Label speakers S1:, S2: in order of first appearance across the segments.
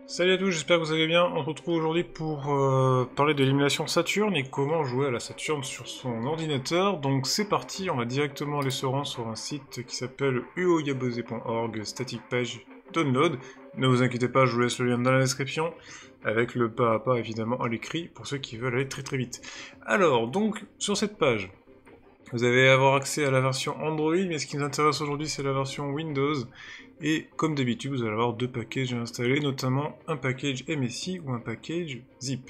S1: Salut à tous, j'espère que vous allez bien. On se retrouve aujourd'hui pour parler de l'émulation Saturn et comment jouer à la Saturn sur son ordinateur. Donc c'est parti, on va directement aller se rendre sur un site qui s'appelle uoyabose.org static page download. Ne vous inquiétez pas, je vous laisse le lien dans la description avec le pas à pas évidemment à l'écrit pour ceux qui veulent aller très très vite. Alors donc sur cette page, vous allez avoir accès à la version Android, mais ce qui nous intéresse aujourd'hui c'est la version Windows. Et comme d'habitude, vous allez avoir deux packages à installer, notamment un package MSI ou un package zip.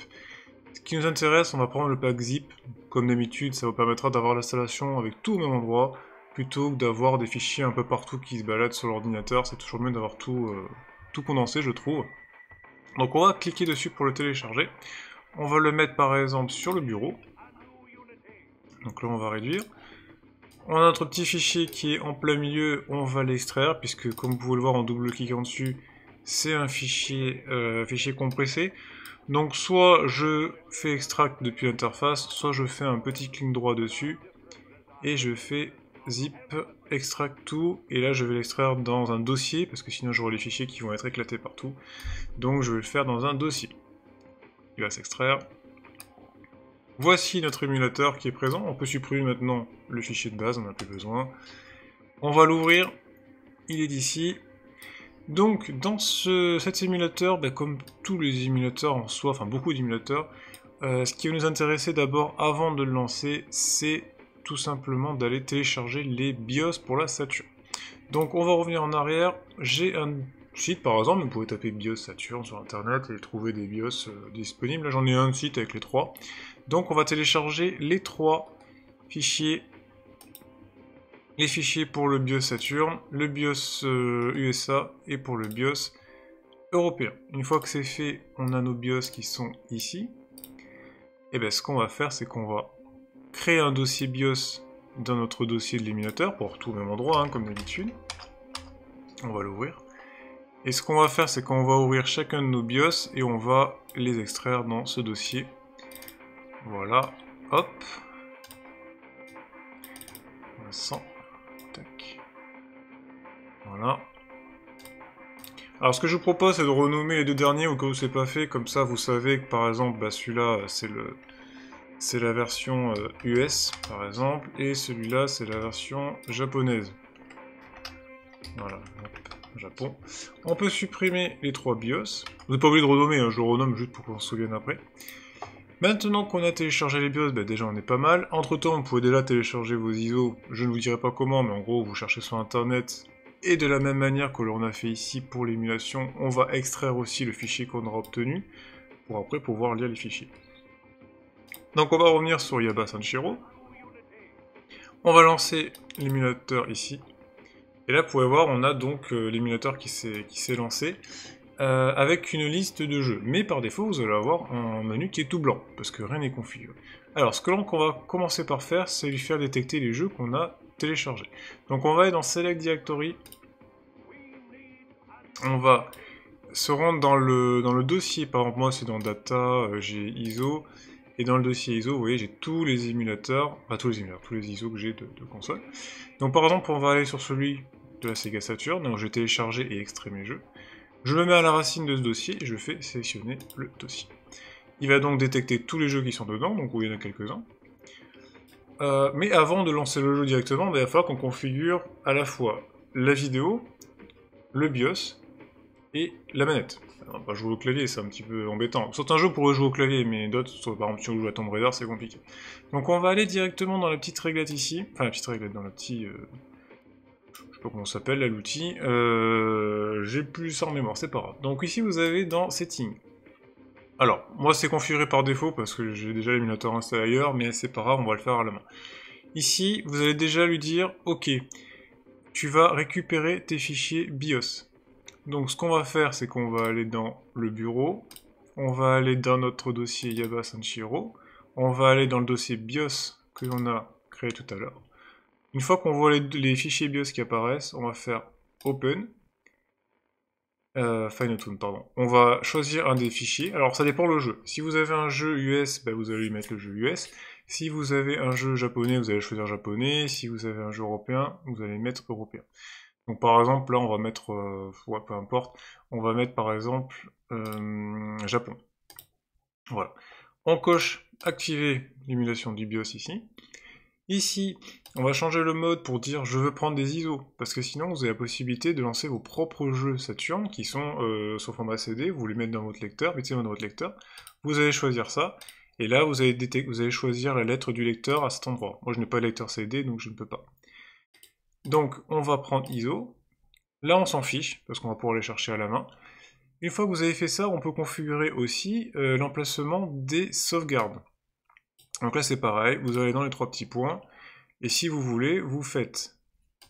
S1: Ce qui nous intéresse, on va prendre le pack zip. Comme d'habitude, ça vous permettra d'avoir l'installation avec tout au même endroit, plutôt que d'avoir des fichiers un peu partout qui se baladent sur l'ordinateur. C'est toujours mieux d'avoir tout condensé, je trouve. Donc on va cliquer dessus pour le télécharger. On va le mettre par exemple sur le bureau. Donc là on va réduire. On a notre petit fichier qui est en plein milieu, on va l'extraire, puisque comme vous pouvez le voir en double-cliquant dessus, c'est un fichier compressé. Donc soit je fais extract depuis l'interface, soit je fais un petit clic droit dessus, et je fais zip, extract tout, et là je vais l'extraire dans un dossier, parce que sinon j'aurai les fichiers qui vont être éclatés partout. Donc je vais le faire dans un dossier. Il va s'extraire. Voici notre émulateur qui est présent. On peut supprimer maintenant le fichier de base, on n'a plus besoin. On va l'ouvrir, il est d'ici. Donc dans cet émulateur, comme tous les émulateurs en soi, enfin beaucoup d'émulateurs, ce qui va nous intéresser d'abord avant de le lancer, c'est tout simplement d'aller télécharger les BIOS pour la Saturn. Donc on va revenir en arrière, j'ai un site par exemple, vous pouvez taper BIOS Saturn sur internet et trouver des BIOS disponibles. Là j'en ai un site avec les trois. Donc on va télécharger les trois fichiers. Les fichiers pour le BIOS Saturn, le BIOS USA et pour le BIOS européen. Une fois que c'est fait, on a nos BIOS qui sont ici. Et bien ce qu'on va faire, c'est qu'on va créer un dossier BIOS dans notre dossier de l'émulateur, pour tout au même endroit, comme d'habitude. On va l'ouvrir. Et ce qu'on va faire, c'est qu'on va ouvrir chacun de nos BIOS et on va les extraire dans ce dossier. Voilà, hop. 100. Tac. Voilà. Alors ce que je vous propose, c'est de renommer les deux derniers au cas où c'est pas fait, comme ça vous savez que par exemple, celui-là c'est la version US par exemple, et celui-là c'est la version japonaise. Voilà, hop, Japon. On peut supprimer les trois BIOS. Vous n'êtes pas obligé de renommer, hein, je le renomme juste pour qu'on se souvienne après. Maintenant qu'on a téléchargé les BIOS, déjà on est pas mal. Entre temps, vous pouvez déjà télécharger vos ISO. Je ne vous dirai pas comment, mais en gros, vous cherchez sur internet. Et de la même manière que l'on a fait ici pour l'émulation, on va extraire aussi le fichier qu'on aura obtenu, pour après pouvoir lire les fichiers. Donc on va revenir sur Yaba Sanshiro. On va lancer l'émulateur ici. Et là, vous pouvez voir, on a donc l'émulateur qui s'est lancé. Avec une liste de jeux. Mais par défaut, vous allez avoir un menu qui est tout blanc, parce que rien n'est configuré. Alors, ce que l'on va commencer par faire, c'est lui faire détecter les jeux qu'on a téléchargés. Donc on va aller dans Select Directory, on va se rendre dans le dossier, par exemple moi c'est dans Data, j'ai ISO, et dans le dossier ISO, vous voyez, j'ai tous les émulateurs, pas tous les émulateurs, tous les ISO que j'ai de console. Donc par exemple, on va aller sur celui de la Sega Saturn, donc je vais télécharger et extraire mes jeux. Je me mets à la racine de ce dossier et je fais sélectionner le dossier. Il va donc détecter tous les jeux qui sont dedans, donc il y en a quelques-uns. Mais avant de lancer le jeu directement, il va falloir qu'on configure à la fois la vidéo, le BIOS et la manette. Alors, pas jouer au clavier, c'est un petit peu embêtant. Certains jeux pourraient jouer au clavier, mais d'autres, par exemple si on joue à Tomb Raider, c'est compliqué. Donc on va aller directement dans la petite réglette ici, enfin la petite réglette dans la petite... je sais pas comment ça s'appelle là l'outil, j'ai plus ça en mémoire, c'est pas grave. Donc ici vous avez dans Settings. Alors, moi c'est configuré par défaut parce que j'ai déjà l'émulateur installé ailleurs, mais c'est pas grave, on va le faire à la main. Ici, vous allez déjà lui dire, ok, tu vas récupérer tes fichiers BIOS. Donc ce qu'on va faire, c'est qu'on va aller dans le bureau, on va aller dans notre dossier Yaba Sanshiro, on va aller dans le dossier BIOS que l'on a créé tout à l'heure. Une fois qu'on voit les fichiers BIOS qui apparaissent, on va faire Open, Finetune, pardon. On va choisir un des fichiers. Alors ça dépend le jeu. Si vous avez un jeu US, vous allez mettre le jeu US. Si vous avez un jeu japonais, vous allez choisir japonais. Si vous avez un jeu européen, vous allez mettre européen. Donc par exemple, là on va mettre, ouais, peu importe, on va mettre par exemple Japon. Voilà. On coche activer l'émulation du BIOS ici. Ici, on va changer le mode pour dire je veux prendre des ISO, parce que sinon vous avez la possibilité de lancer vos propres jeux Saturn qui sont sur format CD, vous les mettez dans votre lecteur, mettez dans votre lecteur, vous allez choisir ça, et là vous allez choisir la lettre du lecteur à cet endroit. Moi je n'ai pas de lecteur CD donc je ne peux pas. Donc on va prendre ISO, là on s'en fiche, parce qu'on va pouvoir les chercher à la main. Une fois que vous avez fait ça, on peut configurer aussi l'emplacement des sauvegardes. Donc là c'est pareil, vous allez dans les trois petits points, et si vous voulez, vous faites,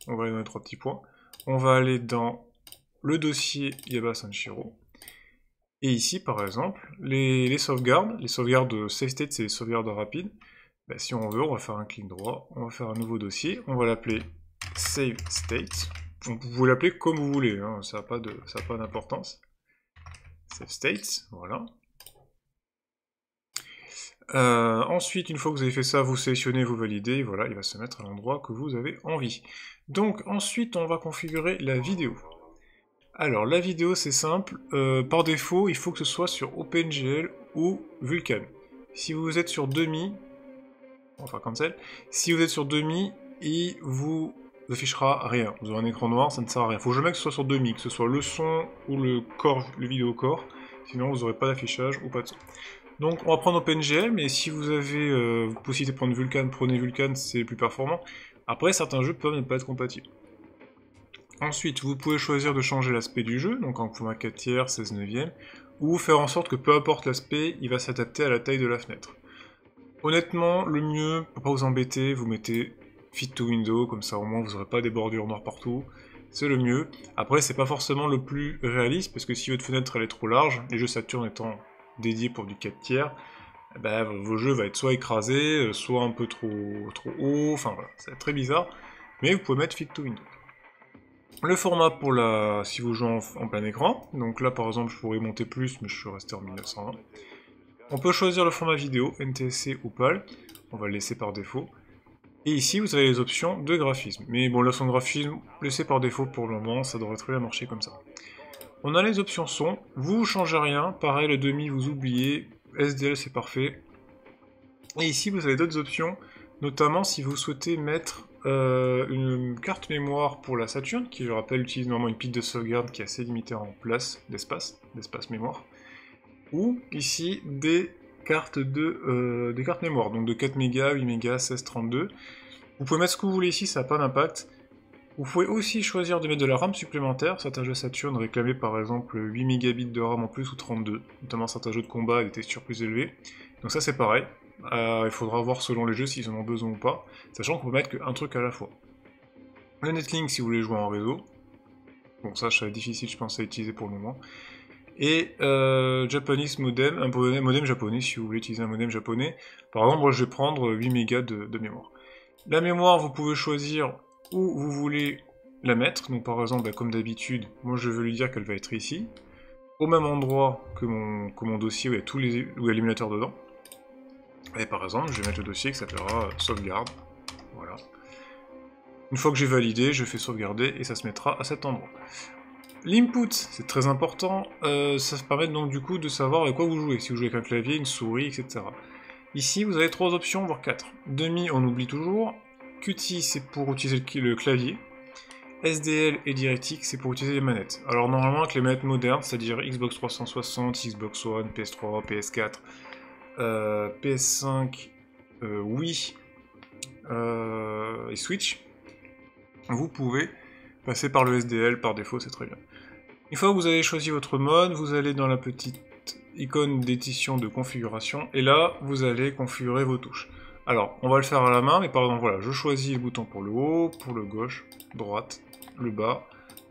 S1: on va aller dans les trois petits points, on va aller dans le dossier Yaba Sanshiro, et ici par exemple, les sauvegardes save state c'est les sauvegardes rapides, bah, si on veut, on va faire un clic droit, on va faire un nouveau dossier, on va l'appeler save state, vous pouvez l'appeler comme vous voulez, hein, ça n'a pas d'importance. Save state, voilà. Ensuite, une fois que vous avez fait ça, vous sélectionnez, vous validez, voilà, il va se mettre à l'endroit que vous avez envie. Donc ensuite, on va configurer la vidéo. Alors la vidéo, c'est simple, par défaut, il faut que ce soit sur OpenGL ou Vulkan. Si vous êtes sur demi, enfin cancel, si vous êtes sur demi, il vous affichera rien. Vous aurez un écran noir, ça ne sert à rien. Il faut jamais que ce soit sur demi, que ce soit le son ou le vidéo corps, sinon vous n'aurez pas d'affichage ou pas de son. Donc on va prendre OpenGL, mais si vous avez possibilité de prendre Vulkan, prenez Vulkan, c'est plus performant. Après, certains jeux peuvent ne pas être compatibles. Ensuite, vous pouvez choisir de changer l'aspect du jeu, donc en format 4 tiers, 16 neuvième, ou faire en sorte que peu importe l'aspect, il va s'adapter à la taille de la fenêtre. Honnêtement, le mieux, pour pas vous embêter, vous mettez Fit to Window, comme ça au moins vous n'aurez pas des bordures noires partout. C'est le mieux. Après, c'est pas forcément le plus réaliste, parce que si votre fenêtre elle est trop large, les jeux Saturn étant dédiés pour du 4 tiers, bah, vos jeux vont être soit écrasés, soit un peu trop haut, enfin voilà, c'est très bizarre. Mais vous pouvez mettre Fit to Window. Le format pour si vous jouez en plein écran, donc là par exemple je pourrais monter plus, mais je suis resté en 1920. On peut choisir le format vidéo, NTSC ou PAL, on va le laisser par défaut. Et ici vous avez les options de graphisme. Mais bon, là son graphisme, laissé par défaut pour le moment, ça devrait très bien marcher comme ça. On a les options son, vous changez rien, pareil le demi vous oubliez, SDL c'est parfait. Et ici vous avez d'autres options, notamment si vous souhaitez mettre une carte mémoire pour la Saturn, qui je rappelle utilise normalement une pile de sauvegarde qui est assez limitée en place d'espace mémoire. Ou ici des cartes mémoire, donc de 4 mégas, 8 mégas, 16, 32. Vous pouvez mettre ce que vous voulez ici, ça n'a pas d'impact. Vous pouvez aussi choisir de mettre de la RAM supplémentaire. Certains jeux Saturn réclamaient par exemple 8 mégabits de RAM en plus ou 32, notamment certains jeux de combat avec des textures plus élevées. Donc ça c'est pareil. Il faudra voir selon les jeux s'ils en ont besoin ou pas, sachant qu'on peut mettre qu'un truc à la fois. Le Netlink si vous voulez jouer en réseau. Bon ça c'est difficile je pense à utiliser pour le moment. Et Japanese modem, un modem japonais si vous voulez utiliser un modem japonais. Par exemple moi je vais prendre 8 mégas de mémoire. La mémoire vous pouvez choisir où vous voulez la mettre, donc par exemple comme d'habitude, moi je veux lui dire qu'elle va être ici, au même endroit que mon dossier où il y a l'émulateur dedans. Et par exemple je vais mettre le dossier qui s'appellera sauvegarde, voilà. Une fois que j'ai validé, je fais sauvegarder et ça se mettra à cet endroit. L'input, c'est très important, ça permet donc du coup de savoir avec quoi vous jouez, si vous jouez avec un clavier, une souris, etc. Ici vous avez 3 options, voire 4. Demi on oublie toujours, Qt c'est pour utiliser le clavier, SDL et DirectX c'est pour utiliser les manettes. Alors normalement avec les manettes modernes, c'est-à-dire Xbox 360, Xbox One, PS3, PS4, PS5, Wii et Switch, vous pouvez passer par le SDL par défaut, c'est très bien. Une fois que vous avez choisi votre mode, vous allez dans la petite icône d'édition de configuration, et là, vous allez configurer vos touches. Alors, on va le faire à la main, mais par exemple, voilà, je choisis le bouton pour le haut, pour le gauche, droite, le bas,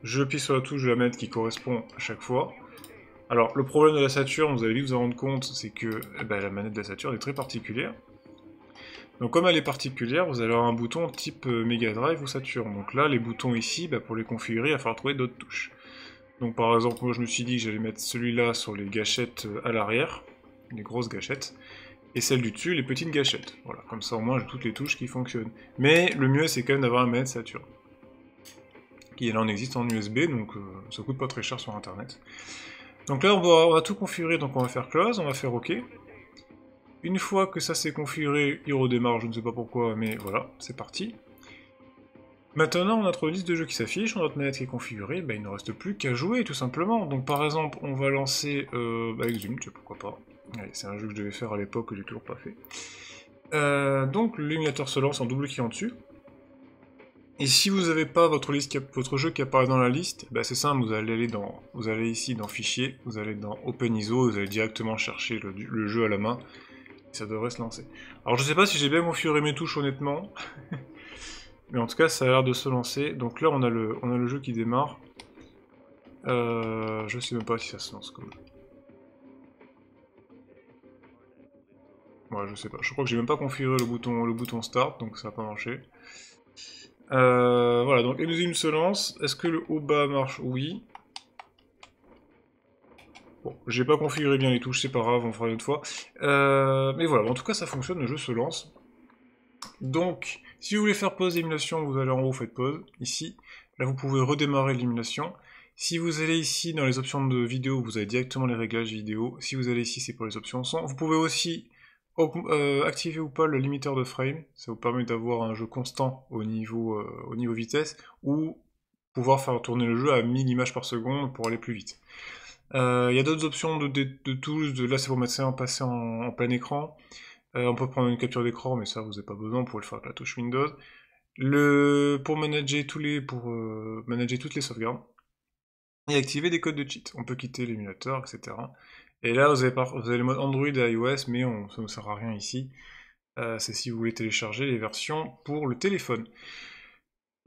S1: je appuie sur la touche de la manette qui correspond à chaque fois. Alors, le problème de la Saturn, vous allez vite vous en rendre compte, c'est que la manette de la Saturn est très particulière. Donc comme elle est particulière, vous allez avoir un bouton type Mega Drive ou Saturn. Donc là, les boutons ici, pour les configurer, il va falloir trouver d'autres touches. Donc par exemple, moi je me suis dit que j'allais mettre celui-là sur les gâchettes à l'arrière, les grosses gâchettes, et celle du dessus, les petites gâchettes. Voilà, comme ça au moins j'ai toutes les touches qui fonctionnent. Mais le mieux c'est quand même d'avoir un manette Saturn. qui là en existe en USB, donc ça coûte pas très cher sur internet. Donc là on va tout configurer, donc on va faire close, on va faire OK. Une fois que ça s'est configuré, il redémarre, je ne sais pas pourquoi, mais voilà, c'est parti. Maintenant, on a notre liste de jeux qui s'affiche, notre manette qui est configurée, bah, il ne reste plus qu'à jouer, tout simplement. Donc par exemple, on va lancer Exhumed, pourquoi pas. C'est un jeu que je devais faire à l'époque, que j'ai toujours pas fait. Donc l'émulateur se lance en double-cliquant dessus. Et si vous n'avez pas votre jeu qui apparaît dans la liste, bah c'est simple, vous allez ici dans Fichier, vous allez dans Open ISO, vous allez directement chercher le jeu à la main, et ça devrait se lancer. Alors je sais pas si j'ai bien configuré mes touches honnêtement, mais en tout cas ça a l'air de se lancer. Donc là on a le jeu qui démarre. Je sais même pas si ça se lance comme jeu. Ouais, je sais pas, je crois que j'ai même pas configuré le bouton Start, donc ça va pas marcher. Voilà, donc Exhumed se lance. Est-ce que le haut-bas marche? Oui. Bon, j'ai pas configuré bien les touches, c'est pas grave, on fera une autre fois. Mais voilà, en tout cas ça fonctionne, le jeu se lance. Donc, si vous voulez faire pause d'émulation, vous allez en haut, vous faites pause, ici. Là vous pouvez redémarrer l'émulation. Si vous allez ici dans les options de vidéo, vous avez directement les réglages vidéo. Si vous allez ici, c'est pour les options son. Vous pouvez aussi activer ou pas le limiteur de frame, ça vous permet d'avoir un jeu constant au niveau vitesse, ou pouvoir faire tourner le jeu à 1000 images par seconde pour aller plus vite. Il y a d'autres options de tools, là c'est pour mettre ça passer en plein écran. On peut prendre une capture d'écran, mais ça vous n'avez pas besoin, vous pouvez le faire avec la touche Windows. Pour manager toutes les sauvegardes, et activer des codes de cheat. On peut quitter l'émulateur, etc. Et là, vous avez le mode Android et iOS, mais ça ne sert à rien ici. C'est si vous voulez télécharger les versions pour le téléphone.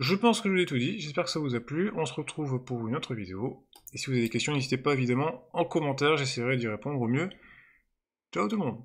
S1: Je pense que je vous ai tout dit, j'espère que ça vous a plu. On se retrouve pour une autre vidéo. Et si vous avez des questions, n'hésitez pas évidemment en commentaire, j'essaierai d'y répondre au mieux. Ciao tout le monde!